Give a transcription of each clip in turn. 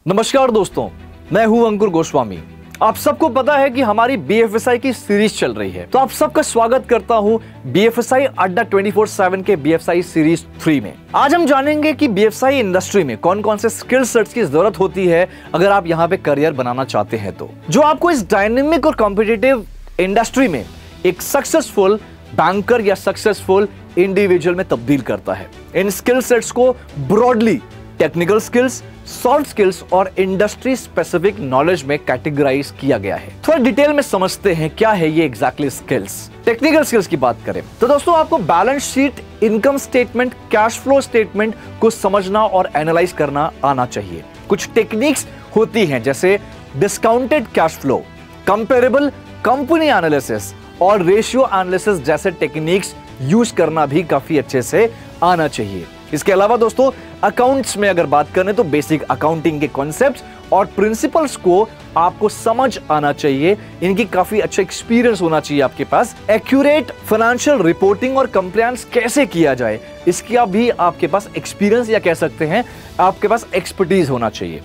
नमस्कार दोस्तों, मैं हूं अंकुर गोस्वामी। आप सबको पता है कि हमारी बीएफएसआई की सीरीज चल रही है, तो आप सबका स्वागत करता हूं बीएफएसआई अड्डा 24/7 के बीएफएसआई सीरीज 3 में। आज हम जानेंगे कि बीएफएसआई इंडस्ट्री में कौन कौन से स्किल सेट्स की जरूरत होती है अगर आप यहां पे करियर बनाना चाहते हैं, तो जो आपको इस डायनेमिक और कॉम्पिटिटिव इंडस्ट्री में एक सक्सेसफुल बैंकर या सक्सेसफुल इंडिविजुअल में तब्दील करता है। इन स्किल सेट्स को broadly technical skills, soft skills और इंडस्ट्री स्पेसिफिक नॉलेज में कैटेगराइज किया गया है। थोड़ा डिटेल में समझते हैं क्या है ये एग्जैक्टली स्किल्स। टेक्निकल स्किल्स की बात करें तो दोस्तों आपको balance sheet, income statement, cash flow statement को समझना और एनालाइज करना आना चाहिए। कुछ टेक्निक्स होती हैं जैसे discounted cash flow, comparable company analysis और रेशियो एनालिसिस जैसे टेक्निक्स यूज करना भी काफी अच्छे से आना चाहिए। इसके अलावा दोस्तों अकाउंट्स में अगर बात करें तो बेसिक अकाउंटिंग के कॉन्सेप्ट्स और प्रिंसिपल्स को आपको समझ आना चाहिए। इनकी काफी अच्छा एक्सपीरियंस होना चाहिए आपके पास। एक्यूरेट फाइनेंशियल रिपोर्टिंग और कंप्लायंस कैसे किया जाए, इसका भी आपके पास एक्सपीरियंस या कह सकते हैं आपके पास एक्सपर्टीज होना चाहिए।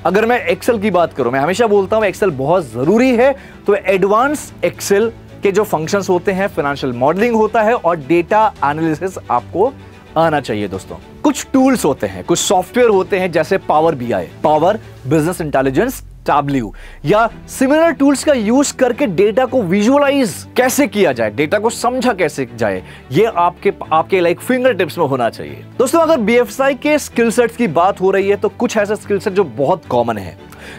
अगर मैं एक्सेल की बात करूं, मैं हमेशा बोलता हूं एक्सेल बहुत जरूरी है, तो एडवांस एक्सेल के जो फंक्शंस होते हैं, फाइनेंशियल मॉडलिंग होता है और डेटा एनालिसिस आपको आना चाहिए। दोस्तों कुछ टूल्स होते हैं, कुछ सॉफ्टवेयर होते हैं जैसे power BI, power business intelligence, tableau या सिमिलर टूल्स का यूज करके डेटा को विजुअलाइज कैसे किया जाए, डेटा को समझा कैसे जाए, ये आपके लाइक फिंगर टिप्स में होना चाहिए। दोस्तों अगर बीएफएसआई के स्किल सेट्स की बात हो रही है तो कुछ ऐसे स्किल सेट जो बहुत कॉमन है,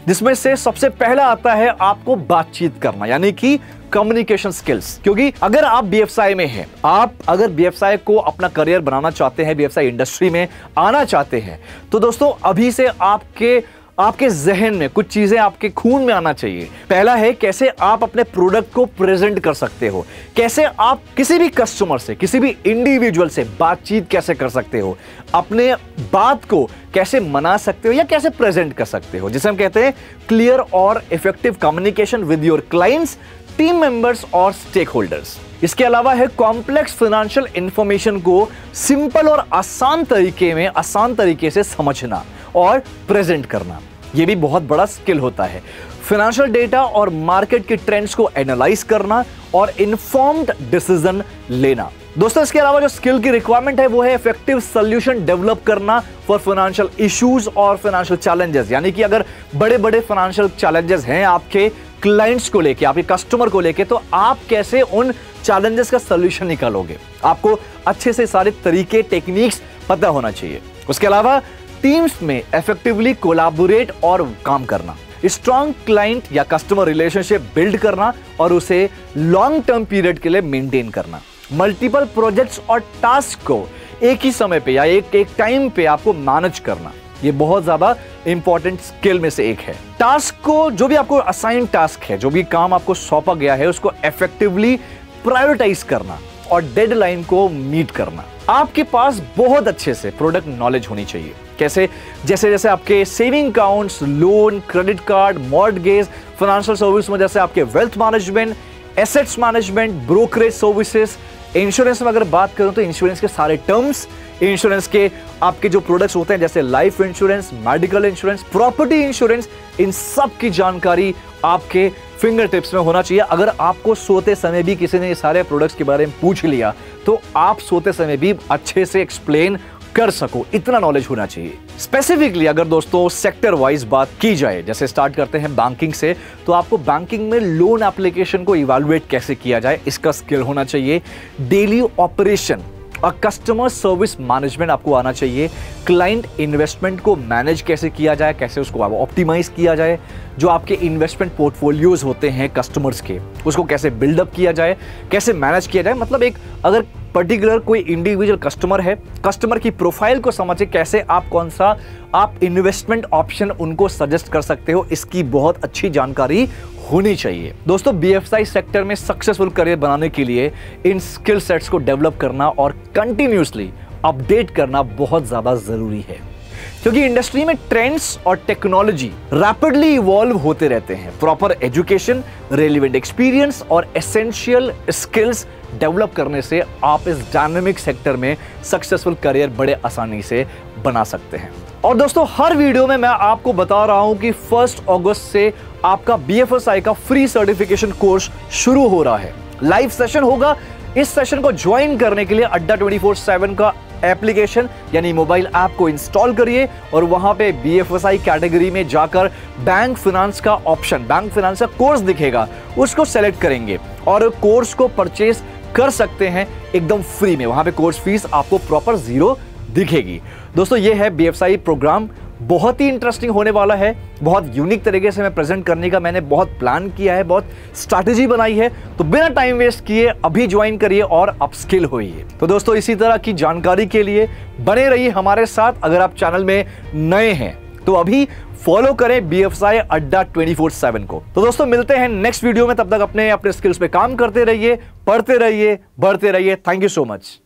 जिसमें से सबसे पहला आता है आपको बातचीत करना, यानी कि कम्युनिकेशन स्किल्स। क्योंकि अगर आप बीएफएसआई में हैं, आप अगर बीएफएसआई को अपना करियर बनाना चाहते हैं, बीएफएसआई इंडस्ट्री में आना चाहते हैं, तो दोस्तों अभी से आपके जहन में कुछ चीजें आपके खून में आना चाहिए। पहला है कैसे आप अपने प्रोडक्ट को प्रेजेंट कर सकते हो, कैसे आप किसी भी कस्टमर से, किसी भी इंडिविजुअल से बातचीत कैसे कर सकते हो, अपने बात को कैसे मना सकते हो या कैसे प्रेजेंट कर सकते हो, जिसे हम कहते हैं क्लियर और effective communication with your clients, team members और स्टेक होल्डर्स। इसके अलावा है कॉम्प्लेक्स फाइनेंशियल इंफॉर्मेशन को सिंपल और आसान तरीके से समझना और प्रेजेंट करना। यह भी बहुत बड़ा स्किल होता है। फाइनेंशियल डेटा और मार्केट के ट्रेंड्स को एनालाइज करना और इन्फॉर्म्ड डिसीजन लेना। दोस्तों इसके अलावा जो स्किल की रिक्वायरमेंट है वो है इफेक्टिव सॉल्यूशन डेवलप करना फॉर फाइनेंशियल इश्यूज और फाइनेंशियल चैलेंजेस। यानी कि अगर बड़े बड़े फाइनेंशियल चैलेंजेस हैं आपके क्लाइंट्स को लेके, आपके कस्टमर को लेके, तो आप कैसे उन चैलेंजेस का सॉल्यूशन निकालोगे, आपको अच्छे से सारे तरीके, टेक्निक्स पता होना चाहिए। उसके अलावा टीम्स में इफेक्टिवली कोलैबोरेट और काम करना, स्ट्रॉन्ग क्लाइंट या कस्टमर रिलेशनशिप बिल्ड करना और उसे लॉन्ग टर्म पीरियड के लिए मेंटेन करना, मल्टीपल प्रोजेक्ट्स और टास्क को एक ही समय पे या एक टाइम पे आपको मैनेज करना, ये बहुत ज्यादा इंपॉर्टेंट स्किल में से एक है। टास्क को, जो भी आपको असाइन टास्क है, जो भी काम आपको सौंपा गया है, उसको इफेक्टिवली प्रायोरिटाइज करना और डेडलाइन को मीट करना। आपके पास बहुत अच्छे से प्रोडक्ट नॉलेज होनी चाहिए। कैसे? जैसे आपके saving accounts, loan, credit card, mortgage, financial service में जैसे आपके wealth management, assets management, brokerage services, insurance में अगर बात करूं तो इंश्योरेंस के सारे टर्म्स, इंश्योरेंस के आपके जो प्रोडक्ट्स होते हैं जैसे life insurance, medical insurance, property insurance, इन सब की जानकारी आपके फिंगर टिप्स में होना चाहिए। अगर आपको सोते समय भी किसी ने ये सारे प्रोडक्ट्स के बारे में पूछ लिया तो आप सोते समय भी अच्छे से एक्सप्लेन कर सको, इतना नॉलेज होना चाहिए। स्पेसिफिकली अगर दोस्तों सेक्टर वाइज बात की जाए, जैसे स्टार्ट करते हैं बैंकिंग से, तो आपको बैंकिंग में लोन एप्लीकेशन को इवैल्यूएट कैसे किया जाए, इसका स्किल होना चाहिए। डेली ऑपरेशन और कस्टमर सर्विस मैनेजमेंट आपको आना चाहिए। क्लाइंट इन्वेस्टमेंट को मैनेज कैसे किया जाए, कैसे उसको ऑप्टिमाइज किया जाए, जो आपके इन्वेस्टमेंट पोर्टफोलियोज होते हैं कस्टमर्स के, उसको कैसे बिल्डअप किया जाए, कैसे मैनेज किया जाए। मतलब एक अगर पर्टिकुलर कोई इंडिविजुअल कस्टमर है, कस्टमर की प्रोफाइल को समझे कैसे आप इन्वेस्टमेंट ऑप्शन उनको सजेस्ट कर सकते हो, इसकी बहुत अच्छी जानकारी होनी चाहिए। दोस्तों बीएफएसआई सेक्टर में सक्सेसफुल करियर बनाने के लिए इन स्किल सेट्स को डेवलप करना और कंटिन्यूअसली अपडेट करना बहुत ज्यादा जरूरी है, क्योंकि इंडस्ट्री में ट्रेंड्स और टेक्नोलॉजी रैपिडली इवॉल्व होते रहते हैं। प्रॉपर एजुकेशन, रेलेवेंट एक्सपीरियंस और एसेंशियल स्किल्स डेवलप करने से आप इस डायनामिक सेक्टर में सक्सेसफुल करियर बड़े आसानी से बना सकते हैं। और दोस्तों हर वीडियो में मैं आपको बता रहा हूं कि 1 अगस्त से आपका BFSI का फ्री सर्टिफिकेशन कोर्स शुरू हो रहा है। लाइव सेशन होगा। इस सेशन को ज्वाइन करने के लिए अड्डा 24/7 का एप्लीकेशन यानी मोबाइल ऐप को इंस्टॉल करिए और वहां पे BFSI कैटेगरी में जाकर बैंक फाइनेंस का ऑप्शन, बैंक फाइनेंस का कोर्स दिखेगा, उसको सेलेक्ट करेंगे और कोर्स को परचेज कर सकते हैं एकदम फ्री में। वहां पे कोर्स फीस आपको प्रॉपर 0 दिखेगी। दोस्तों ये है BFSI प्रोग्राम, बहुत ही इंटरेस्टिंग होने वाला है। बहुत यूनिक तरीके से मैं प्रेजेंट करने का मैंने बहुत प्लान किया है, बहुत स्ट्रैटेजी बनाई है। तो बिना टाइम वेस्ट किए अभी ज्वाइन करिए और अपस्किल होइए। तो दोस्तों इसी तरह की जानकारी के लिए बने रहिए हमारे साथ। अगर आप चैनल में नए हैं तो अभी फॉलो करें BFSI अड्डा 24/7 को। तो दोस्तों मिलते हैं नेक्स्ट वीडियो में। तब तक अपने स्किल्स पे काम करते रहिए, पढ़ते रहिए, बढ़ते रहिए। Thank you so much.